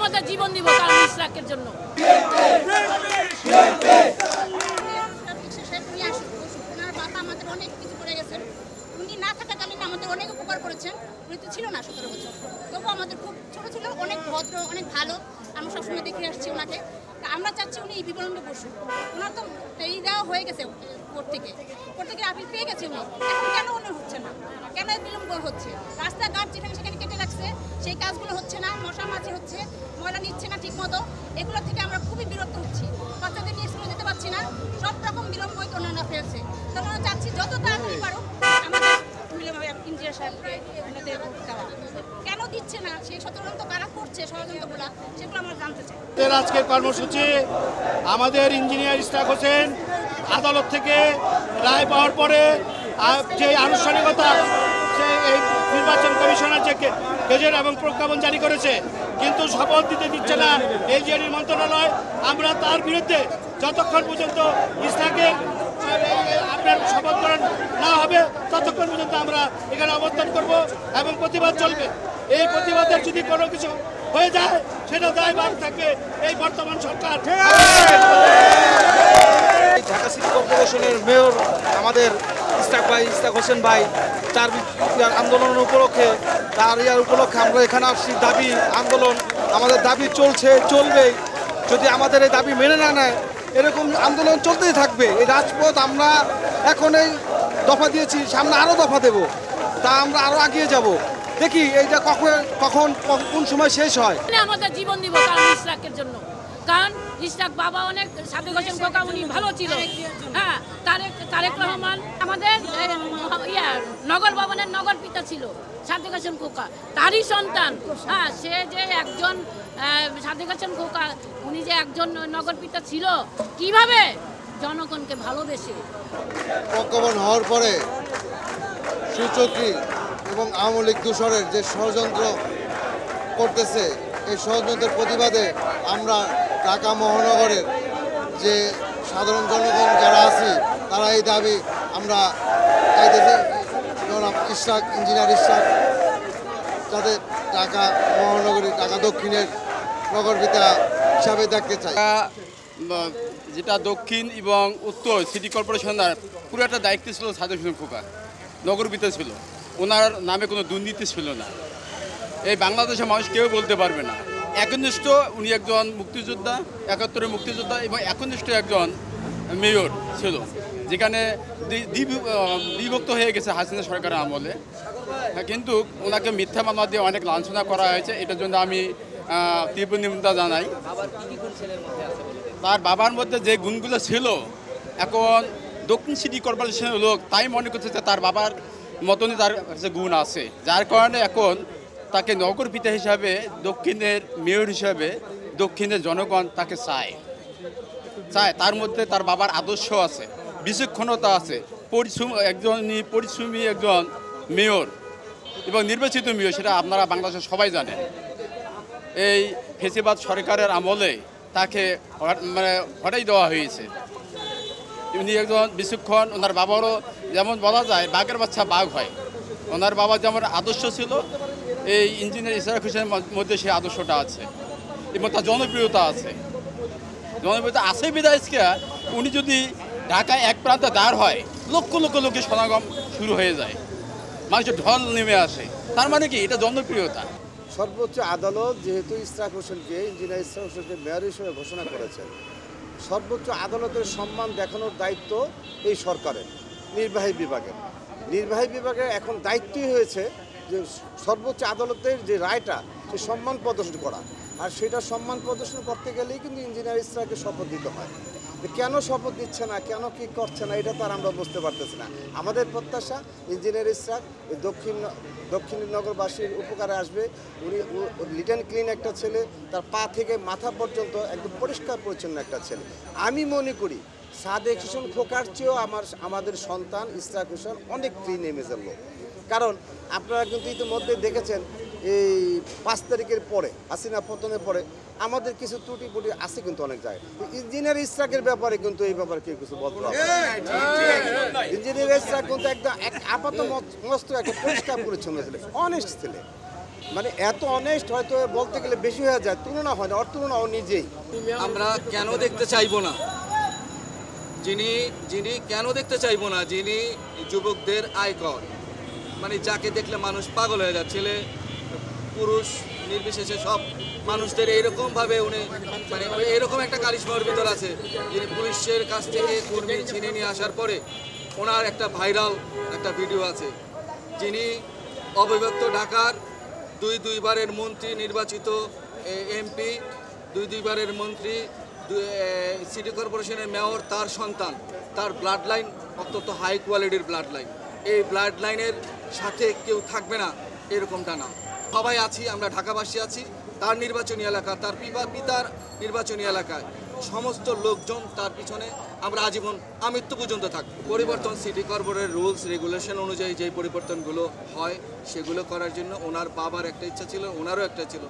আমাদের জীবন দিব কারণ ইসরাকের জন্য। আমাদের অনেক কিছু করে গেছেন, উনি না থাকাকালীন আমাদের অনেক উপকার করেছেন। উনি তো ছিল না 17 বছর, তবুও আমাদের খুব ছোট ছিল, অনেক ভদ্র, অনেক ভালো। আমরা সবসময় দেখে আসছি ওনাকে। আমরা চাচ্ছি উনি বিবরণে বসুন। ওনার তো এই দেওয়া হয়ে গেছে কোর্ট থেকে আপিল পেয়ে গেছে উনি, এখন কেন উনি হচ্ছে না, কেন বিলম্ব হচ্ছে? রাস্তাঘাট যেখানে সেখানে কেটে রাখছে, সেই কাজগুলো হচ্ছে না, মশা মাছি হচ্ছে, ময়লা নিচ্ছে না ঠিক মতো। এগুলো থেকে আমরা খুবই বিরক্ত হচ্ছি। বাচ্চাদের নিয়ে স্কুলে যেতে পারছি না, সব রকম বিলম্ব ওনারা ফেলছে। তো আমরা চাচ্ছি যত তাড়াতাড়ি পারো আমাদের ইঞ্জিনিয়ার সাহেবকে ওনাদের দেওয়া। কেন দিচ্ছে না, সেই ষড়যন্ত্র কারা করছে, ষড়যন্ত্রগুলো সেগুলো আমরা জানতে চাই। আজকের কর্মসূচি আমাদের ইঞ্জিনিয়ার ইশরাক হোসেন আদালত থেকে রায় পাওয়ার পরে যে আনুষ্ঠানিকতা এই নির্বাচন কমিশনার যে গেজেট এবং প্রজ্ঞাপন জারি করেছে, কিন্তু শপথ দিতে দিচ্ছে না এলজিআইডির মন্ত্রণালয়। আমরা তার বিরুদ্ধে যতক্ষণ পর্যন্ত ইশরাকের আপনার শপথ গ্রহণ না হবে ততক্ষণ পর্যন্ত আমরা এখানে অবস্থান করব এবং প্রতিবাদ চলবে। এই প্রতিবাদের যদি কোনো কিছু হয়ে যায় সেটা দায়ভার থাকবে এই বর্তমান সরকার। ঢাকা সিটি কর্পোরেশনের মেয়র আমাদের ইশরাক হোসেন ভাই, তার আন্দোলনের উপলক্ষে আমরা এখানে আসছি। দাবি আন্দোলন, আমাদের দাবি চলবে। যদি আমাদের এই দাবি মেনে না নেয়, এরকম আন্দোলন চলতেই থাকবে। এই রাজপথ আমরা এখন এই দফা দিয়েছি, সামনে আরও দফা দেব, তা আমরা আরও এগিয়ে যাব। দেখি এইটা কখন কোন সময় শেষ হয়। আমাদের জীবন দিব কারণ ইসরাকের জন্য, কারণ ইশরাক বাবা অনেক সাদেক হোসেন খোকা উনি ভালো ছিল। হ্যাঁ, তারেক রহমান আমাদের নগর ভবনের নগর পিতা ছিল সাদেক হোসেন খোকা, তারই সন্তান। হ্যাঁ, সে যে একজন সাদেক হোসেন খোকা, উনি যে একজন নগর পিতা ছিল, কিভাবে জনগণকে ভালোবেসে। প্রজ্ঞাপন হওয়ার পরে সূচক্রী এবং আওয়ামী লীগ দূষণের যে ষড়যন্ত্র করতেছে, এই ষড়যন্ত্রের প্রতিবাদে আমরা ঢাকা মহানগরের যে সাধারণ জনগণ যারা আছি তারা এই দাবি আমরা চাইতেছি ইঞ্জিনিয়ার ইশরাক যাতে ঢাকা মহানগরী, ঢাকা দক্ষিণের নগরপিতা হিসাবে দেখতে চাই। যেটা দক্ষিণ এবং উত্তর সিটি কর্পোরেশনের পুরো একটা দায়িত্ব ছিল সাদেক হোসেন খোকা, নগরপিতা ছিল। ওনার নামে কোনো দুর্নীতি ছিল না, এই বাংলাদেশের মানুষ কেউ বলতে পারবে না। একনিষ্ঠ উনি একজন মুক্তিযোদ্ধা, 71-এর মুক্তিযোদ্ধা এবং একনিষ্ঠ একজন মেয়র ছিল, যেখানে বিভক্ত হয়ে গেছে হাসিনা সরকারের আমলে। কিন্তু ওনাকে মিথ্যা মামলা দিয়ে অনেক লাঞ্ছনা করা হয়েছে, এটার জন্য আমি তীব্র নিন্দা জানাই। তার বাবার মধ্যে যে গুণগুলো ছিল, এখন দক্ষিণ সিটি কর্পোরেশনের লোক তাই মনে করছে যে তার বাবার মতনই তার কাছে গুণ আছে, যার কারণে এখন তাকে নগর পিতা হিসাবে, দক্ষিণের মেয়র হিসাবে দক্ষিণের জনগণ তাকে চায়। তার মধ্যে তার বাবার আদর্শ আছে, বিচক্ষণতা আছে, পরিশ্রমী একজন মেয়র এবং নির্বাচিত মেয়র, সেটা আপনারা বাংলাদেশের সবাই জানেন। এই ফেসিবাদ সরকারের আমলে তাকে হটাই দেওয়া হয়েছে। উনি একজন বিচক্ষণ, ওনার বাবারও যেমন বলা যায় বাঘের বাচ্চা বাঘ হয়, ওনার বাবা যেমন আদর্শ ছিল, এই ইঞ্জিনিয়ার ইশরাক হোসেনের মধ্যে সেই আদর্শটা আছে এবং তার জনপ্রিয়তা আছে। জনপ্রিয়তা আছে বিধায়কে উনি যদি ঢাকায় এক প্রান্তে দাঁড় হয়, লক্ষ লক্ষ লোকের সমাগম শুরু হয়ে যায়, মানুষের ঢল নেমে আসে। তার মানে কি, এটা জনপ্রিয়তা। সর্বোচ্চ আদালত যেহেতু ইশরাক হোসেনকে, ইঞ্জিনিয়ার ইশরাক হোসেনকে মেয়র হিসেবে ঘোষণা করেছেন, সর্বোচ্চ আদালতের সম্মান দেখানোর দায়িত্ব এই সরকারের নির্বাহী বিভাগের এখন দায়িত্বই হয়েছে যে সর্বোচ্চ আদালতের যে রায়টা সে সম্মান প্রদর্শন করা। আর সেটা সম্মান প্রদর্শন করতে গেলেই কিন্তু ইঞ্জিনিয়ার ইশরাককে শপথ দিতে হয়। কেন শপথ দিচ্ছে না, কেন কি করছে না, এটা তো আর আমরা বুঝতে পারতেছি না। আমাদের প্রত্যাশা ইঞ্জিনিয়ার ইশরাক এই দক্ষিণ নগরবাসীর উপকারে আসবে। উনি লিট অ্যান্ড ক্লিন একটা ছেলে, তার পা থেকে মাথা পর্যন্ত একদম পরিষ্কার পরিচ্ছন্ন একটা ছেলে। আমি মনে করি সাদেক হোসেন খোকার চেয়েও আমাদের সন্তান ইশরাক হোসেন অনেক ক্লিন ইমেজের লোক। কারণ আপনারা কিন্তু ইতিমধ্যে দেখেছেন এই 5 তারিখের পরে, হাসিনা পতনের পরে আমাদের কিছু ত্রুটি আছে কিন্তু অনেক জায়গায়। ইঞ্জিনিয়ার ইশরাকের ব্যাপারে কিন্তু এই ব্যাপারে কেউ কিছু বলতে পারবে না। ইঞ্জিনিয়ার ইশরাক কিন্তু একদম আপাত মস্ত একটা পরিষ্কার পরিচ্ছন্ন ছেলে, অনেস্ট ছেলে। মানে এত অনেস্ট হয়তো বলতে গেলে বেশি হয়ে যায়, তুলনা হয় না, ওর তুলনা ও নিজেই। আমরা কেন দেখতে চাইবো না, যিনি কেন দেখতে চাইবো না, যিনি যুবকদের আইকন, মানে যাকে দেখলে মানুষ পাগল হয়ে যায়, ছেলে পুরুষ নির্বিশেষে সব মানুষদের এইরকমভাবে উনি মানে এরকম একটা কারিশমার ভিতর আছে, যিনি পুলিশের কাছ থেকে কর্মী ছিনে নিয়ে আসার পরে ওনার একটা ভাইরাল একটা ভিডিও আছে, যিনি অবিভক্ত ঢাকার দুইবারের মন্ত্রী নির্বাচিত এমপি, দুইবারের মন্ত্রী, সিটি কর্পোরেশনের মেয়র, তার সন্তান, তার ব্লাড লাইন অত্যন্ত হাই কোয়ালিটির ব্লাড লাইন। এই ব্লাড লাইনের সাথে কেউ থাকবে না এরকমটা না, সবাই আছি, আমরা ঢাকাবাসী আছি, তার নির্বাচনী এলাকা, তার পিতার নির্বাচনী এলাকায় সমস্ত লোকজন তার পিছনে আমরা আজীবন আমৃত্যু পর্যন্ত থাকব। পরিবর্তন সিটি কর্পোরেশনের রুলস রেগুলেশন অনুযায়ী যেই পরিবর্তনগুলো হয় সেগুলো করার জন্য ওনার বাবার একটা ইচ্ছা ছিল, ওনারও একটা ছিল,